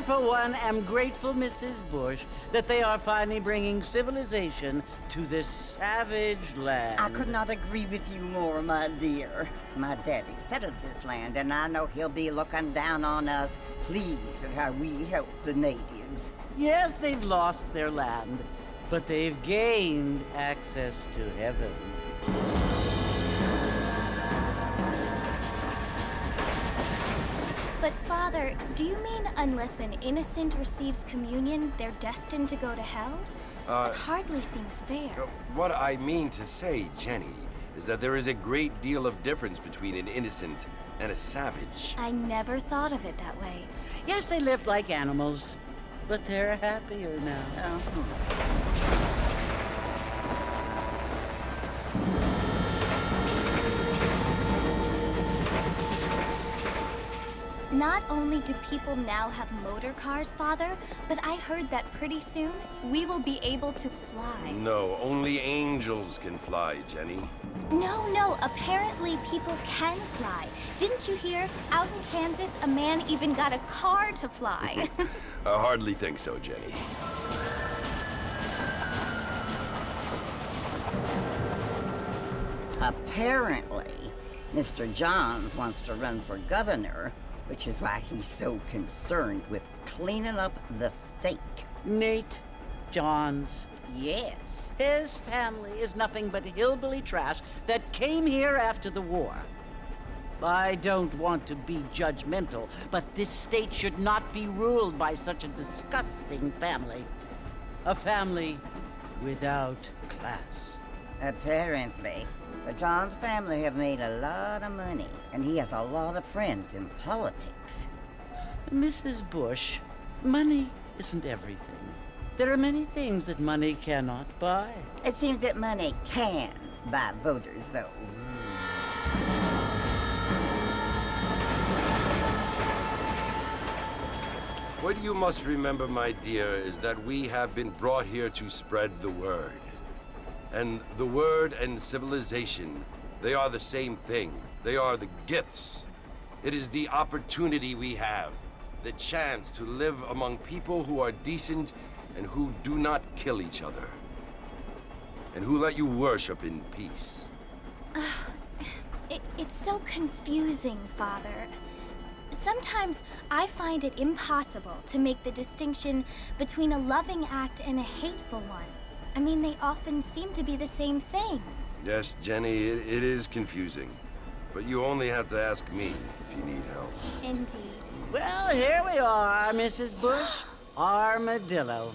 for one, am grateful, Mrs. Bush, that they are finally bringing civilization to this savage land. I could not agree with you more, my dear. My daddy settled this land, and I know he'll be looking down on us, pleased at how we help the natives. Yes, they've lost their land, but they've gained access to heaven. But Father, do you mean unless an innocent receives communion, they're destined to go to hell? That hardly seems fair. What I mean to say, Jenny, is that there is a great deal of difference between an innocent and a savage. I never thought of it that way. Yes, they lived like animals, but they're happier now. Not only do people now have motor cars, Father, but I heard that pretty soon we will be able to fly. No, only angels can fly, Jenny. No, apparently people can fly. Didn't you hear? Out in Kansas, a man even got a car to fly. I hardly think so, Jenny. Apparently, Mr. Johns wants to run for governor, which is why he's so concerned with cleaning up the state. Nate Johns. Yes. His family is nothing but hillbilly trash that came here after the war. I don't want to be judgmental, but this state should not be ruled by such a disgusting family. A family without class. Apparently. The Johns family have made a lot of money, and he has a lot of friends in politics. Mrs. Bush, money isn't everything. There are many things that money cannot buy. It seems that money can buy voters, though. What you must remember, my dear, is that we have been brought here to spread the word. And the word and civilization, they are the same thing. They are the gifts. It is the opportunity we have, the chance to live among people who are decent and who do not kill each other, and who let you worship in peace. It's so confusing, Father. Sometimes I find it impossible to make the distinction between a loving act and a hateful one. I mean, they often seem to be the same thing. Yes, Jenny, it is confusing. But you only have to ask me if you need help. Indeed. Well, here we are, Mrs. Bush. Armadillo.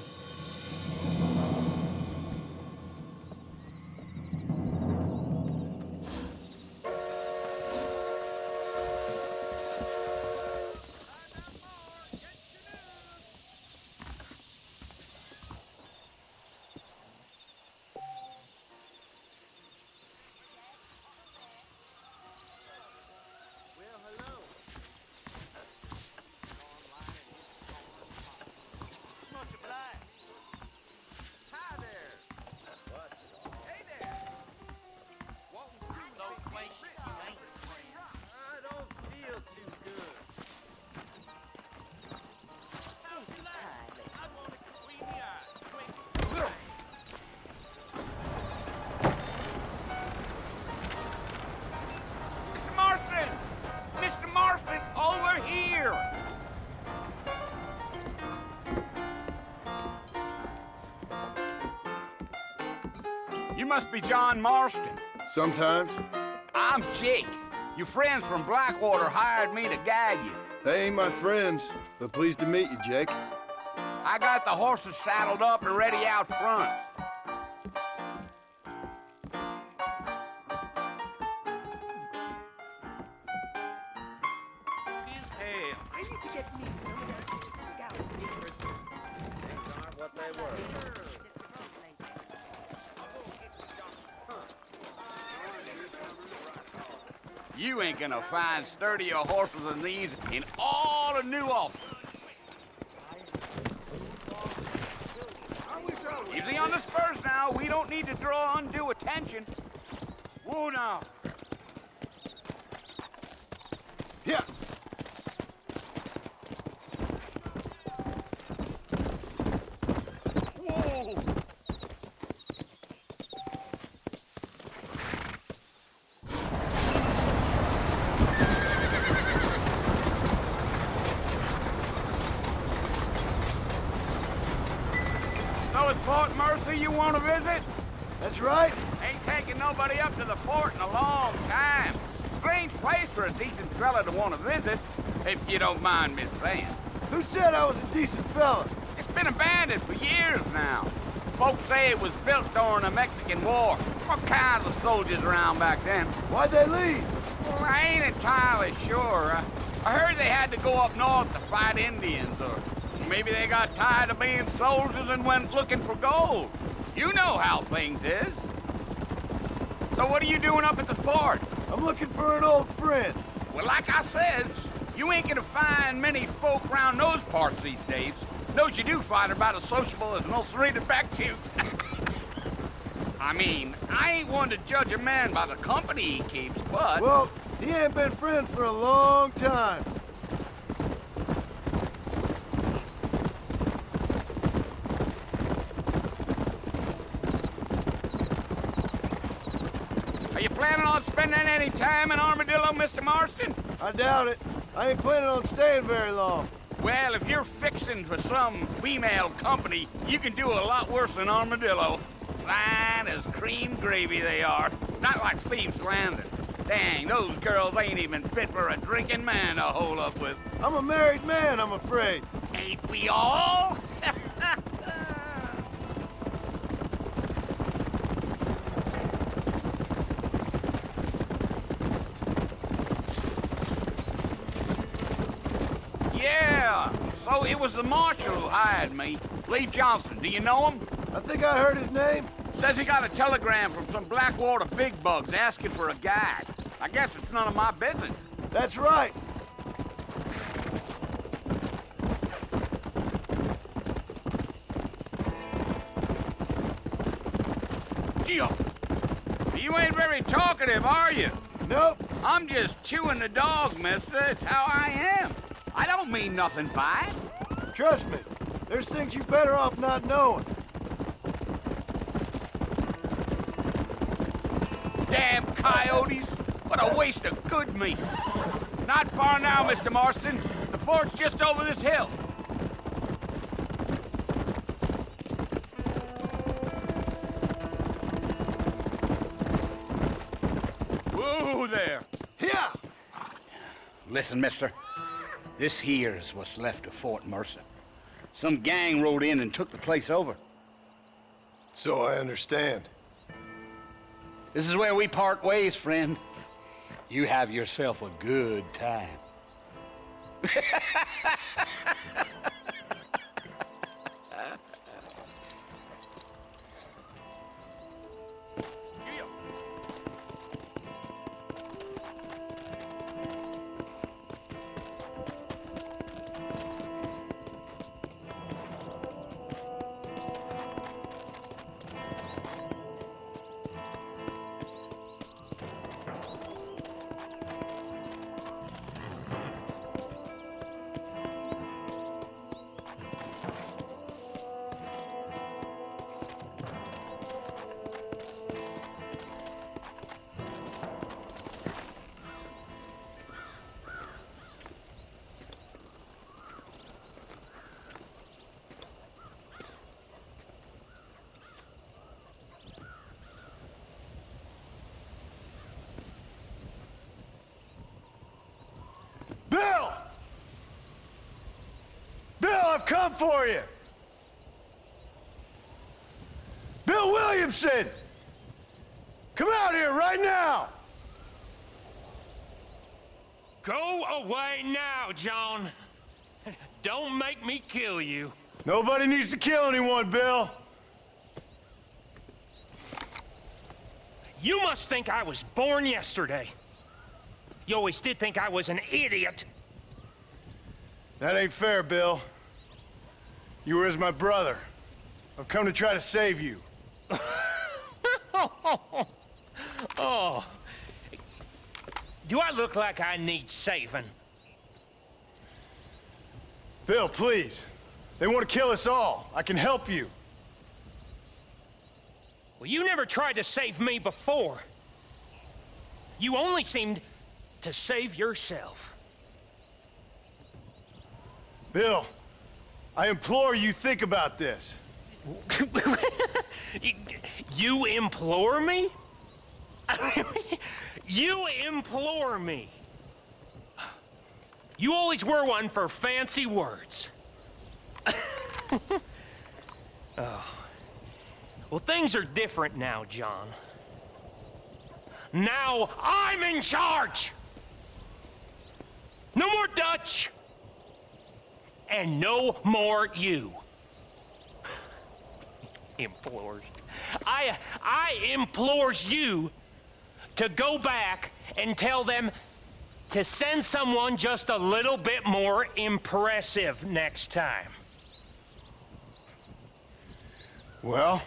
You must be John Marston. Sometimes. I'm Jake. Your friends from Blackuoter hired me to guide you. They ain't my friends, but pleased to meet you, Jake. I got the horses saddled up and ready out front. You ain't gonna find sturdier horses than these in all of New Ulster. Easy on the spurs now. We don't need to draw undue attention. Whoa now. Yeah. Fort Mercy you want to visit? That's right. Ain't taking nobody up to the fort in a long time. Strange place for a decent fella to want to visit, if you don't mind me saying. Who said I was a decent fella? It's been abandoned for years now. Folks say it was built during the Mexican War. All kinds of soldiers around back then. Why'd they leave? Well, I ain't entirely sure. I heard they had to go up north to fight Indians, or maybe they got tired of being soldiers and went looking for gold. You know how things is. So what are you doing up at the fort? I'm looking for an old friend. Well, like I says, you ain't gonna find many folk around those parts these days. Those you do find are about as sociable as an ulcerated back tooth. I mean, I ain't one to judge a man by the company he keeps, but... Well, he ain't been friends for a long time. Are you planning on spending any time in Armadillo, Mr. Marston? I doubt it. I ain't planning on staying very long. Well, if you're fixing for some female company, you can do a lot worse than Armadillo. Fine as cream gravy they are. Not like Steve's Landing. Dang, those girls ain't even fit for a drinking man to hole up with. I'm a married man, I'm afraid. Ain't we all? Yeah, so it was the marshal who hired me. Lee Johnson, do you know him? I think I heard his name. Says he got a telegram from some Blackwater big bugs asking for a guide. I guess it's none of my business. That's right. Gio, you ain't very talkative, are you? Nope. I'm just chewing the dog, mister. It's how I am. I don't mean nothing by it. Trust me. There's things you better off not knowing. Damn coyotes. What a waste of good meat. Not far now, Mr. Marston. The fort's just over this hill. Whoa there. Yeah. Listen, mister. This here is what's left of Fort Mercer. Some gang rode in and took the place over. So I understand. This is where we part ways, friend. You have yourself a good time. Bill! Bill, I've come for you! Bill Williamson! Come out here right now! Go away now, John. Don't make me kill you. Nobody needs to kill anyone, Bill. You must think I was born yesterday. You always did think I was an idiot. That ain't fair, Bill. You were as my brother. I've come to try to save you. Oh. Do I look like I need saving? Bill, please. They want to kill us all. I can help you. Well, you never tried to save me before. You only seemed to save yourself. Bill, I implore you think about this. You implore me? You implore me. You always were one for fancy words. Oh. Well, things are different now, John. Now I'm in charge! No more Dutch! And no more you. Implores. I implores you to go back and tell them to send someone just a little bit more impressive next time. Well?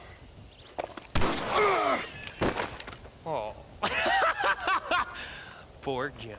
Oh. Poor John.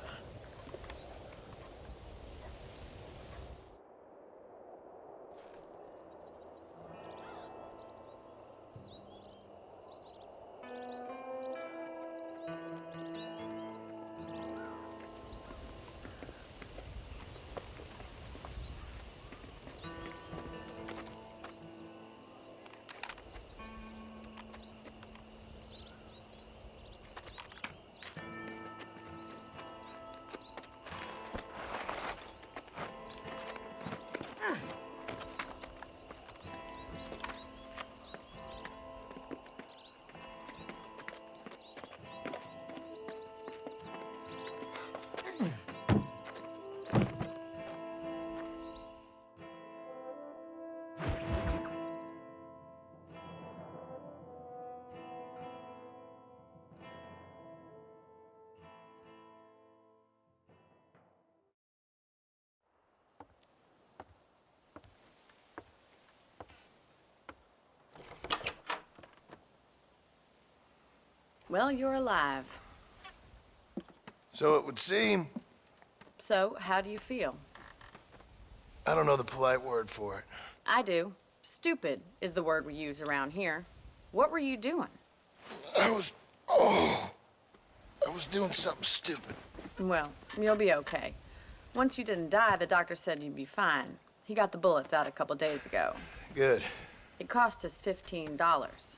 Well, you're alive. So it would seem. So, how do you feel? I don't know the polite word for it. I do. Stupid is the word we use around here. What were you doing? I was doing something stupid. Well, you'll be okay. Once you didn't die, the doctor said you'd be fine. He got the bullets out a couple days ago. Good. It cost us $15.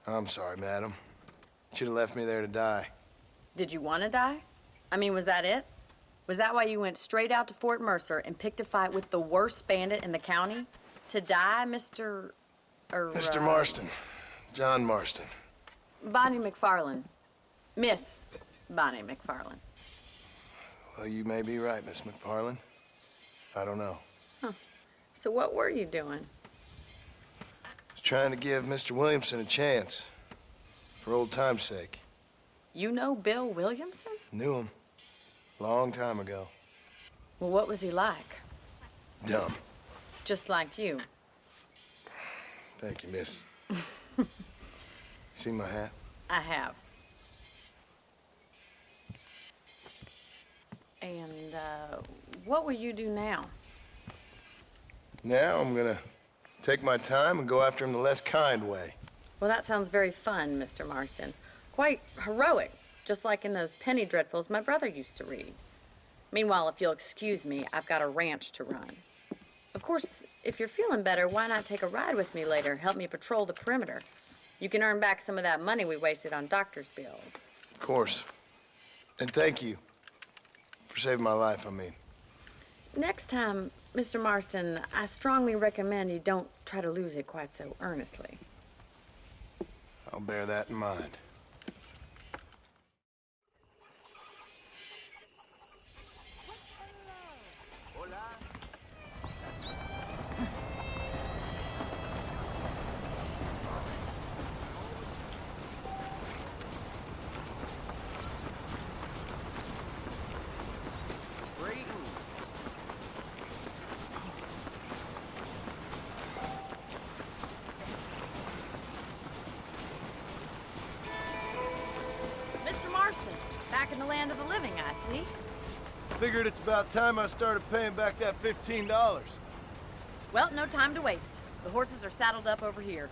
I'm sorry, madam. Should have left me there to die. Did you want to die? I mean, was that it? Was that why you went straight out to Fort Mercer and picked a fight with the worst bandit in the county? To die, Mr. Mr. Marston. John Marston. Bonnie McFarlane. Miss Bonnie McFarlane. Well, you may be right, Miss McFarlane. I don't know. Huh. So what were you doing? I was trying to give Mr. Williamson a chance. For old time's sake. You know Bill Williamson? Knew him. Long time ago. Well, what was he like? Dumb. Just like you. Thank you, miss. See my hat? I have. And, what will you do now? Now I'm gonna take my time and go after him the less kind way. Well, that sounds very fun, Mr. Marston. Quite heroic, just like in those penny dreadfuls my brother used to read. Meanwhile, if you'll excuse me, I've got a ranch to run. Of course, if you're feeling better, why not take a ride with me later? Help me patrol the perimeter. You can earn back some of that money we wasted on doctor's bills. Of course. And thank you for saving my life, I mean. Next time, Mr. Marston, I strongly recommend you don't try to lose it quite so earnestly. I'll bear that in mind. Back in the land of the living, I see. Figured it's about time I started paying back that $15. Well, no time to waste. The horses are saddled up over here.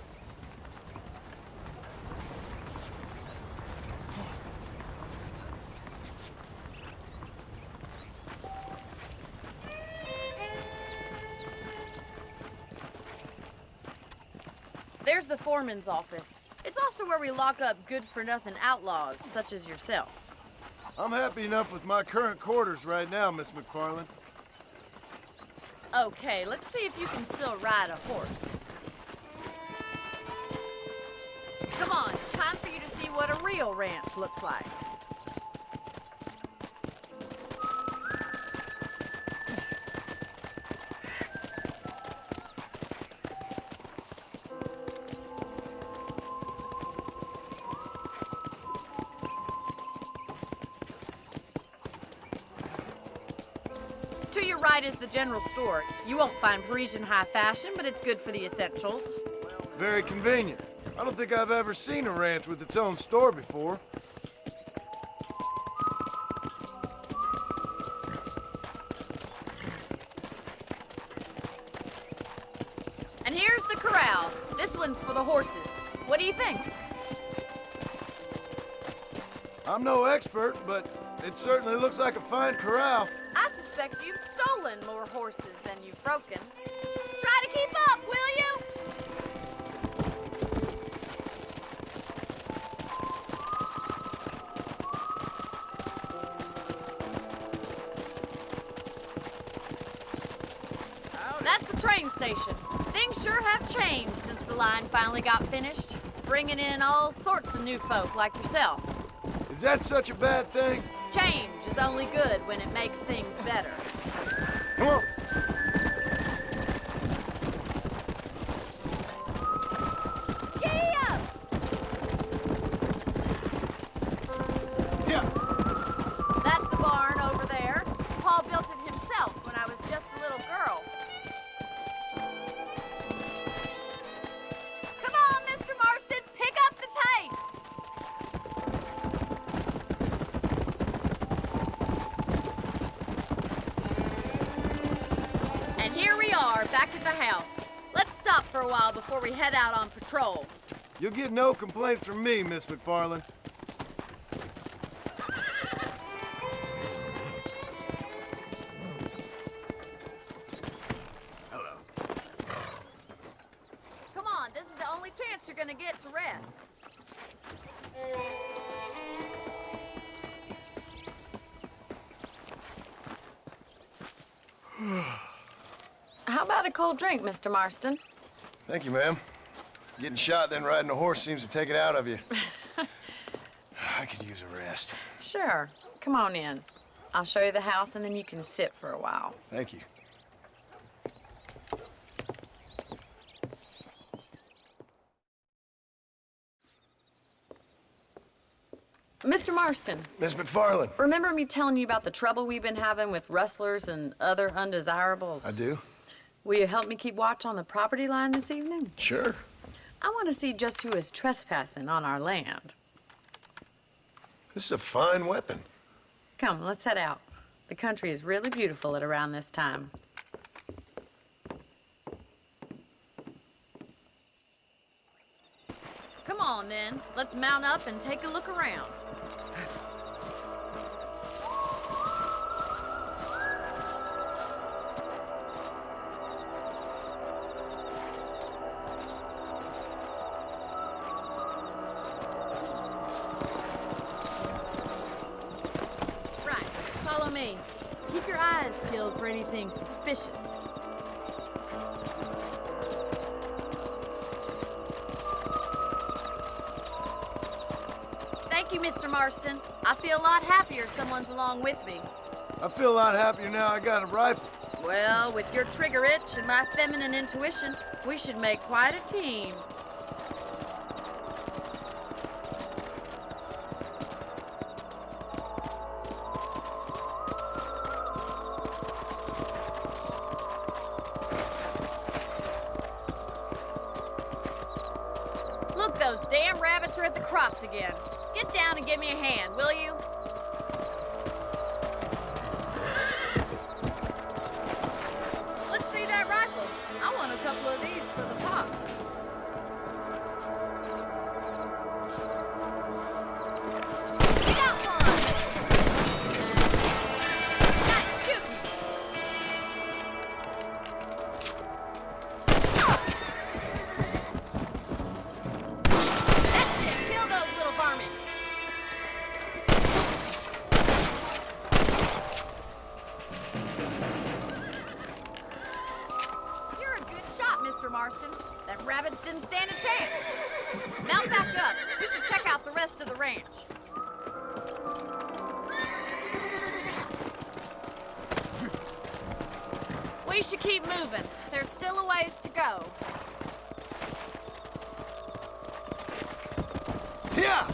There's the foreman's office. It's also where we lock up good-for-nothing outlaws, such as yourself. I'm happy enough with my current quarters right now, Miss McFarland. Okay, let's see if you can still ride a horse. Come on, time for you to see what a real ranch looks like. To your right is the general store. You won't find Parisian high fashion, but it's good for the essentials. Very convenient. I don't think I've ever seen a ranch with its own store before. And here's the corral. This one's for the horses. What do you think? I'm no expert, but it certainly looks like a fine corral. I suspect you've stolen more horses than you've broken. Try to keep up, will you? That's the train station. Things sure have changed since the line finally got finished, bringing in all sorts of new folk like yourself. Is that such a bad thing? Change is only good when it makes things better. Come on. Giddy up! Yeah. That's the barn over there. Paul built it himself when I was just a little girl. Come on, Mr. Marston, pick up the pace! And here we are, back at the house. Let's stop for a while before we head out on patrol. You'll get no complaints from me, Miss McFarland. Come on, this is the only chance you're gonna get to rest. How about a cold drink, Mr. Marston? Thank you, ma'am. Getting shot, then riding a horse seems to take it out of you. I could use a rest. Sure. Come on in. I'll show you the house, and then you can sit for a while. Thank you. Mr. Marston, Miss McFarland. remember me telling you about the trouble we've been having with rustlers and other undesirables? I do. Will you help me keep watch on the property line this evening? Sure. I want to see just who is trespassing on our land. This is a fine weapon. Come, let's head out. The country is really beautiful at around this time. Come on, then. Let's mount up and take a look around. Right, follow me. Keep your eyes peeled for anything suspicious. Thank you, Mr. Marston. I feel a lot happier someone's along with me. I feel a lot happier now I got a rifle. Well, with your trigger itch and my feminine intuition, we should make quite a team. Look, those damn rabbits are at the crops again. Get down and give me a hand, will you? Let's see that rifle. I want a couple of these for the pop. We got one! Nice shooting! ranch. We should keep moving. There's still a ways to go. Yeah!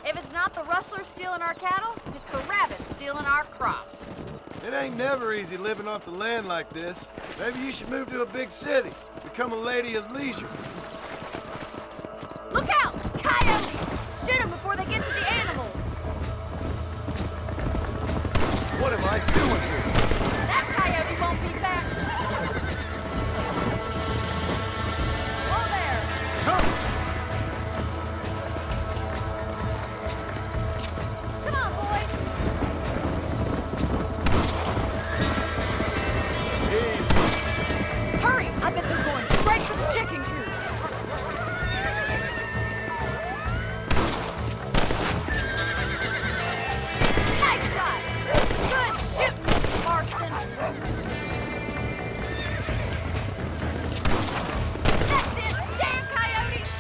If it's not the rustlers stealing our cattle, it's the rabbits stealing our crops. It ain't never easy living off the land like this. Maybe you should move to a big city. Become a lady of leisure. Look out! Coyotes! Shoot them before they get to the animals. What am I doing here? That coyote won't be back. Whoa there! Come! Come on, boys! Hurry! I bet they're going straight for the chicken coop. Nice shot! Good shooting, Mr. Marston! That's it! Damn coyotes!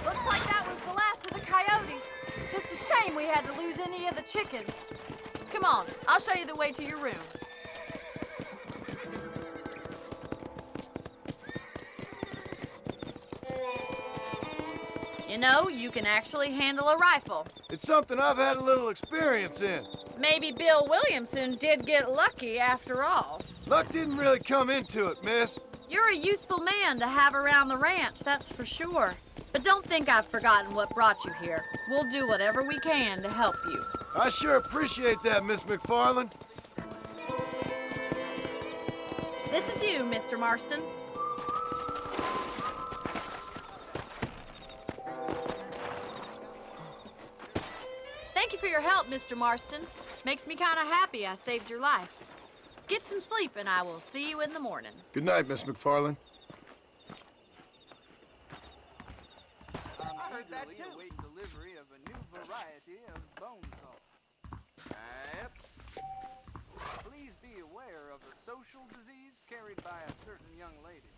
Looks like that was the last of the coyotes. Just a shame we had to lose any of the chickens. Come on, I'll show you the way to your room. You know, you can actually handle a rifle. It's something I've had a little experience in. Maybe Bill Williamson did get lucky after all. Luck didn't really come into it, miss. You're a useful man to have around the ranch, that's for sure. But don't think I've forgotten what brought you here. We'll do whatever we can to help you. I sure appreciate that, Miss McFarland. This is you, Mr. Marston. Thank you for your help, Mr. Marston. Makes me kind of happy I saved your life. Get some sleep and I will see you in the morning. Good night, Miss McFarland. I heard that too. Awaiting delivery of a new variety of bone salt. Yep. Please be aware of a social disease carried by a certain young lady.